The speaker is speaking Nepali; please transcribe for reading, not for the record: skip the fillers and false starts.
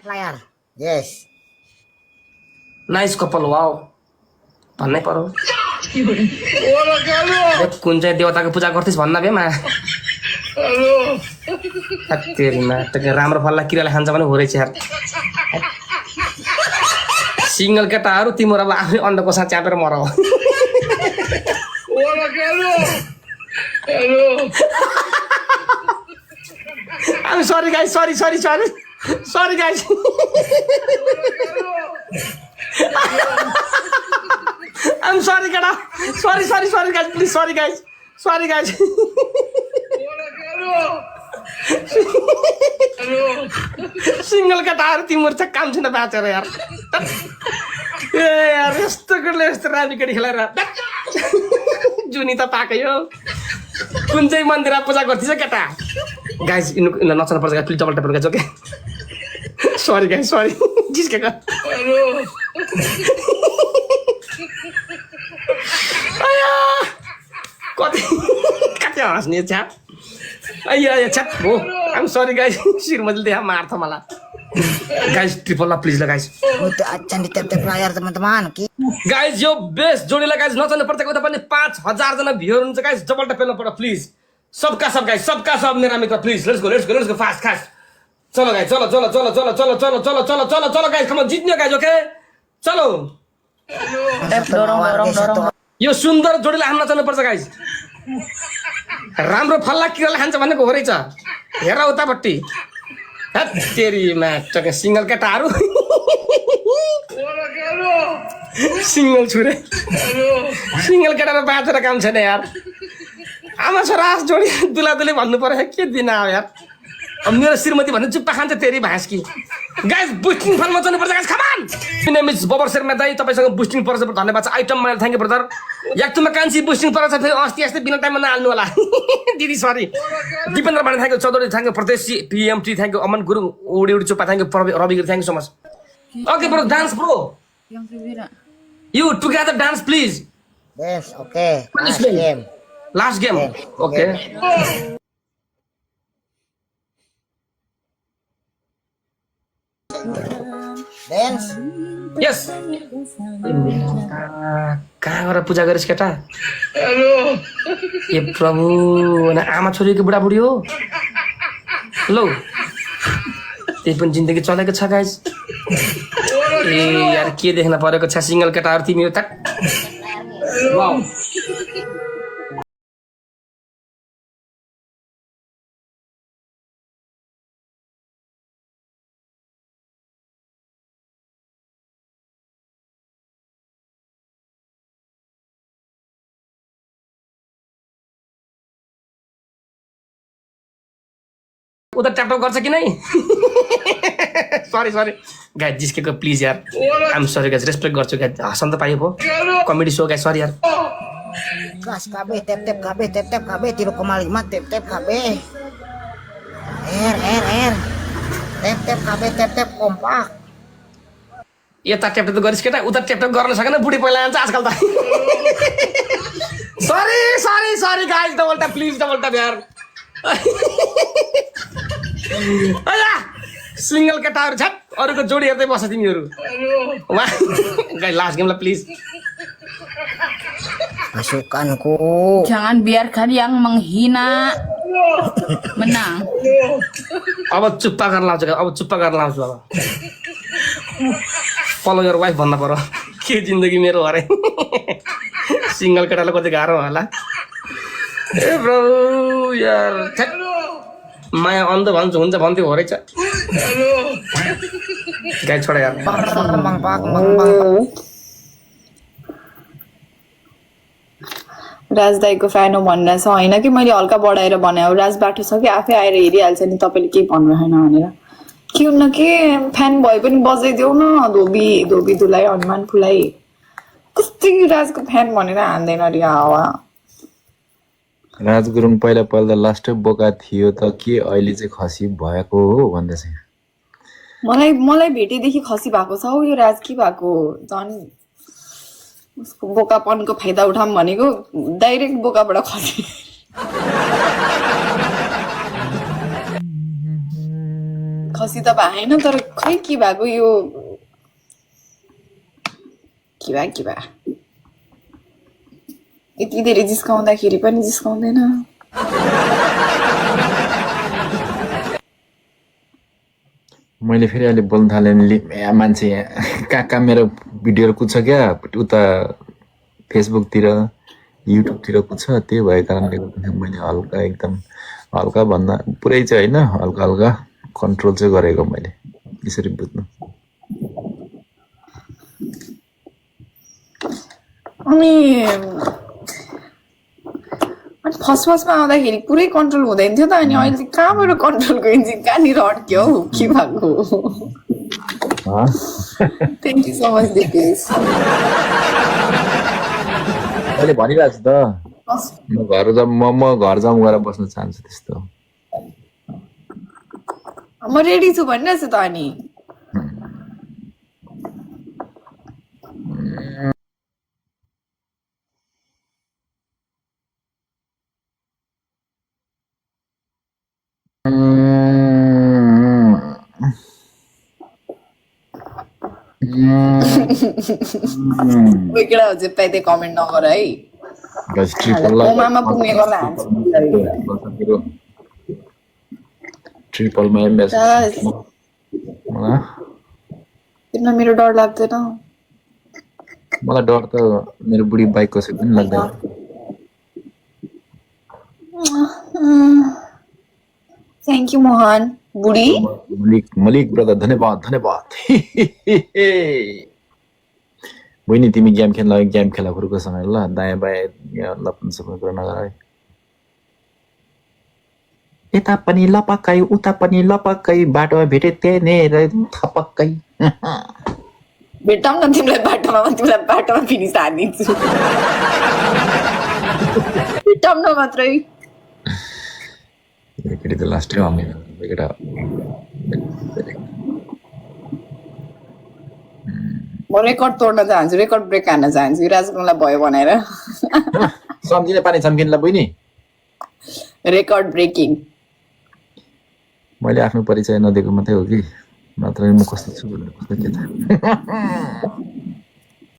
player. Yes. नाइस कपाल वाओ भन्नै पर्यो कुन चाहिँ देवताको पूजा गर्थिस् भन्न बेमा राम्रो फल्ला किराले खान्छ भने हो रहेछ यार सिंगल केटाहरू तिम्रो अब आफै अन्डको साथ च्यापेर मर I'm sorry guys, sorry guys. I'm sorry Kada. Sorry guys, please sorry guys. Single केटाहरू तिम्रो चाहिँ काम छैन बाँचेर यार ए यार यस्तो रामी केटी खेलाएर जुनी त पाकै हो कुन चाहिँ मन्दिरमा पूजा गर्थिस् केटा गाइस इनलाई नचल्न पर्छ प्लिज डबल ट्याप गर्छ ओके सरी गाइस सरी जिस्केको कति हाँस्ने छ्या अయ్యా छ्याप हो आइम सरी गाइस श्रीमतीले त्यहाँ मार्छ मलाई गाइस ट्रिपल ला प्लिज ल गाइस अच्छा नि tap player teman-teman. गाइस यो बेस्ट जोडीलाई गाइस नचल्नु पर्छ उता पनि 5000 जना भ्युअर हुन्छ गाइस डबल ट्याप पेल्नु पर्छ प्लिज सबका सब मेरा मित्र प्लिज लेट्स गो फास्ट चलो गाइस चलो गाइस कम अन जित्ने गाइस ओके चलो यो सुन्दर जोडीलाई हान्न चल्नु पर्छ गाइस राम्रो फल्ला किराले खान्छ भनेको हो रहेछ हेर उतापट्टि तेरी म्याच सिंगल केटाहरू सिंगल छुरे सिंगल केटामा बाँचेर काम छैन यार आमा छोरा जोडी दुलादुली भन्नु पर्यो के दिन आयो यार अब मेरो श्रीमती भन्ने चुप्पा खान्छ तेरी भाँसकी गाइस बुस्टिङ फलमा चल्नु पर्छ गाइस कमान नेम इज बबर शर्मा दाइ तपाईसँग बुस्टिङ पर्छ धन्यवाद छ आइटम मलाई थ्यांक यू ब्रदर याक्तुमा कान्छी बुस्टिङ पर्छ फेरि अस्ति यस्तै बिना टाइममा नहाल्नु होला दिदी सरी दिपेन्द्र भाइ thank you Chaudhary thank you Pradeshi PMT thank you Aman Gurung उडी चुप्पा thank you Ravi Giri thank you so much okay bro dance bro you together dance please Yes, okay. Last game. Okay. Dance. Yes. कहाँ गएर पूजा गरिस् केटा ए प्रभु आमा छोरीको बुढाबुढी हो लो त्यही पनि जिन्दगी चलेको छ गाइस ए यार के देख्न परेको छ सिंगल केटाहरू तिमीहरू त वाउ उता ट्याप गर्छ कि नै सरी गाइस जिस्केको प्लिज यार आइम सरी गाइस रेस्पेक्ट गर्छु गाइस हसन त पाइयो भो कमेडी शो गाइस सरी यार Gas KB, tap KB, tiru koma 5, tap KB. R. Tap kompak. यता ट्याप त गरिस् केटा उता ट्याप गर्न सकेन बुढी पहिला जान्छ आजकल त sorry guys double tap please double tap यार अया सिंगल केटाहरू छ्याप अरूको जोडी हेर्दै बस्छ तिमीहरू वाह गाइस लास्ट गेमला please Pasukanku. Jangan biarkan yang menghina menang. अब चुप्पा गर्न लाउँछु अब फलो योर वाइफ भन्न पर्यो के जिन्दगी मेरो अरे सिंगल केटालाई कति गाह्रो होला ए प्रभु यार माया अन्ध भन्छु हुन्छ भन्थ्यो हो रहेछ गाई छोड यार राज दाईको फ्यान हो भनेर छ होइन कि मैले हल्का बढाएर बनायो राज बाटो छ कि आफै आएर हेरिहाल्छ नि तपाईँले केही भन्नु भएन भनेर के हुन्न के फ्यान भए पनि बजाइदेऊ न धोबी धुलाई हनुमान फुलाई कस्तै राजको फ्यान भनेर हान्दैन अरे हावा राज गुरुङ पहिला लास्टै बोका थियो त के अहिले चाहिँ खसी भएको हो भन्दैछ मलाई भेटेदेखि खसी भएको छ हौ यो राज के भएको झन् उसको बोकापनको फाइदा उठाऊँ भनेको डाइरेक्ट बोकाबाट खसी खसी त भएन तर खै के भएको यो के भयो यति धेरै जिस्काउँदाखेरि पनि जिस्काउँदैन मैले फेरि अहिले बोल्न थालेँ नि मान्छे कहाँ कहाँ मेरो भिडियोहरू कुद्छ क्या उता फेसबुकतिर युट्युबतिर कुद्छ त्यही भएको कारणले गर्दाखेरि मैले हल्का एकदम हल्का भन्दा पुरै चाहिँ होइन हल्का हल्का कन्ट्रोल चाहिँ गरेको मैले यसरी बुझ्नु अनि फर्स्टमा आउँदाखेरि पुरै कन्ट्रोल हुँदैन थियो त अनि अहिले चाहिँ कहाँबाट कन्ट्रोलको इन्जिन कहाँनिर अड्क्यो हौ के भएको thank you so much Dipesh मैले भनिरहेको छु त म घर जाउँ गएर बस्न चाहन्छु त्यस्तो म रेडी छु भनिरहेको छु त अनि वेगळा चाहिँ पाइदै कमेन्ट नगर है ओमामा पुग्ने गर्दा ट्रिपलमा तिमीलाई मेरो डर लाग्दैन मलाई डर त मेरो बुढी बाइक कसै पनि लाग्दैन थ्याङ्क यू मोहन बुढी मलिक ब्रदर धन्यवाद बहिनी तिमी गेम खेला फुर्कोसँग ल दायाँ बायाँ लप्न सक्ने कुरा नगर है यता पनि लपक्कै उता पनि लपक्कै बाटोमा भेटे त्यहाँनिर थपक्कै भेटौँ न तिमीलाई बाटोमा फेरि सानिदिन्छु भेटौँ न मात्रै केटी त लास्ट टाइम केटा म रेकर्ड तोड्न चाहन्छु रेकर्ड ब्रेक हान्न चाहन्छु राजकुमारलाई भयो भनेर सम्झिने पानी सम्झिनेलाई बहिनी रेकर्ड ब्रेकिङ मैले आफ्नो परिचय नदिएको मात्रै हो कि नत्र म कस्तो छु भनेर कस्तो के थाहा